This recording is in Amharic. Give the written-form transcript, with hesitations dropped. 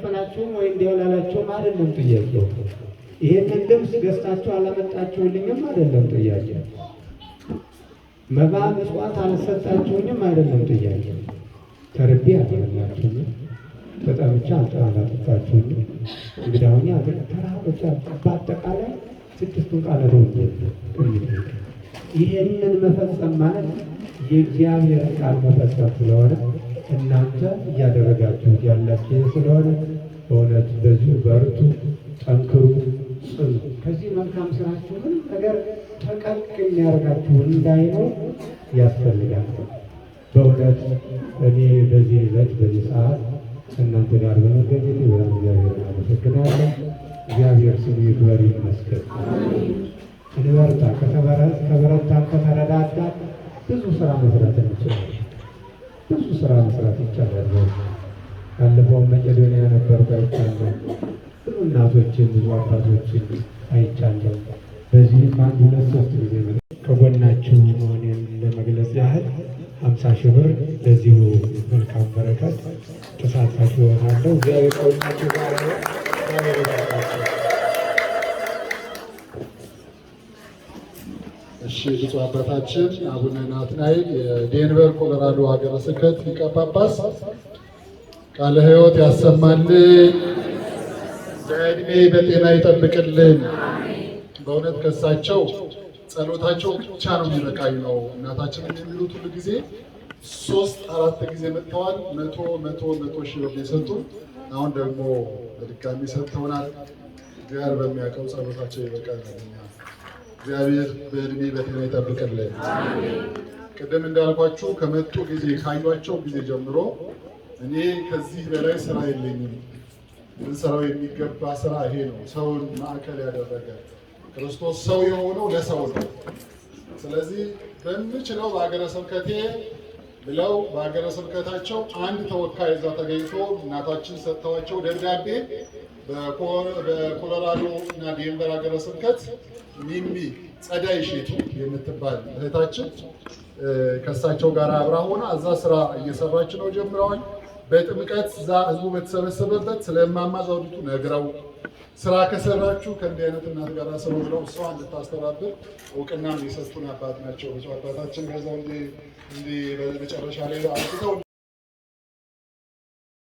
ፈናችሁም ወይ እንዲያላላችሁ አይደለም ጥያቄው። ይሄንን ልብስ ገዝታችሁ አላመጣችሁልኝም አይደለም ጥያቄው። መባ ምጽዋት አልሰጣችሁኝም አይደለም ጥያቄው። ተርቤ አልበላችሁኝም፣ ተጠምቼ አላጠጣችሁኝም። እንግዲህ አሁን ያገር ተራሮች በአጠቃላይ ስድስቱን ቃላት ይሄንን መፈጸም ማለት የእግዚአብሔር ቃል መፈጸም ስለሆነ እናንተ እያደረጋችሁት ያላችሁ ስለሆነ በእውነት በዚሁ በርቱ፣ ጠንክሩ፣ ጽኑ። ከዚህ መልካም ስራችሁ ምንም ነገር ፈቀቅ የሚያደርጋችሁ እንዳይኖር ያስፈልጋል። በእውነት እኔ በዚህ ዕለት በዚህ ሰዓት ከእናንተ ጋር በመገኘቴ በጣም እግዚአብሔር አመሰግናለሁ። እግዚአብሔር ስሙ ይክበር ይመስገን። እንበርታ። ከበረታን ከተረዳዳን ብዙ ስራ መስራት እንችላለን። ብዙ ስራ መስራት ይቻላል። ካለፈው መቄዶንያ ነበርኩ አይቻለሁ። ብዙ እናቶችን ብዙ አባቶችን አይቻለሁ። በዚህም አንድ ሁለት ሶስት ጊዜ ከጎናችሁ መሆኔን ለመግለጽ ያህል 50 ሺህ ብር ለዚሁ መልካም በረከት ተሳታፊ ይሆናለሁ። እግዚአብሔር ከሁላችሁ ጋር ነው። እሺ፣ ብፁዕ አባታችን አቡነ ናትናኤል የዴንቨር ኮሎራዶ ሀገረ ስብከት ሊቀ ጳጳስ ቃለ ሕይወት ያሰማልን፣ በዕድሜ በጤና ይጠብቅልን። በእውነት ከሳቸው ጸሎታቸው ብቻ ነው የሚበቃኝ ነው። እናታችንን የሚሉት ሁሉ ጊዜ 3-4 ጊዜ መጥተዋል። መቶ ሺህ ብር የሰጡ አሁን ደግሞ በድጋሚ ሰጥተውናል። እግዚአብሔር በሚያውቀው ጸሎታቸው ይበቃል። እግዚአብሔር በዕድሜ በጤና ይጠብቅልን። ቅድም እንዳልኳችሁ ከመጡ ጊዜ ካዩቸው ጊዜ ጀምሮ እኔ ከዚህ በላይ ስራ የለኝም፣ ልንሰራው የሚገባ ስራ ይሄ ነው። ሰውን ማዕከል ያደረገ ክርስቶስ ሰው የሆነው ለሰው ነው። ስለዚህ በምችለው በሀገረ ስብከቴ ብለው በሀገረ ስብከታቸው አንድ ተወካይ እዛ ተገኝቶ እናታችን ሰጥተዋቸው ደብዳቤ በኮሎራዶ እና ዴንቨር ሀገረ ስብከት ሚሚ ጸዳይ ሼቱ የምትባል እህታችን ከእሳቸው ጋር አብራ ሆና እዛ ስራ እየሰራች ነው። ጀምረዋል። በጥምቀት እዛ ህዝቡ በተሰበሰበበት ስለ እማማ ዘውዲቱ ነግረው ስራ ከሰራችሁ ከእንዲህ አይነት እናት ጋር ስሩ ብለው እሷ እንድታስተባብር እውቅናም የሰጡን አባት ናቸው። ብፁዕ አባታችን ከዛው እንዲህ በመጨረሻ ላይ አንስተው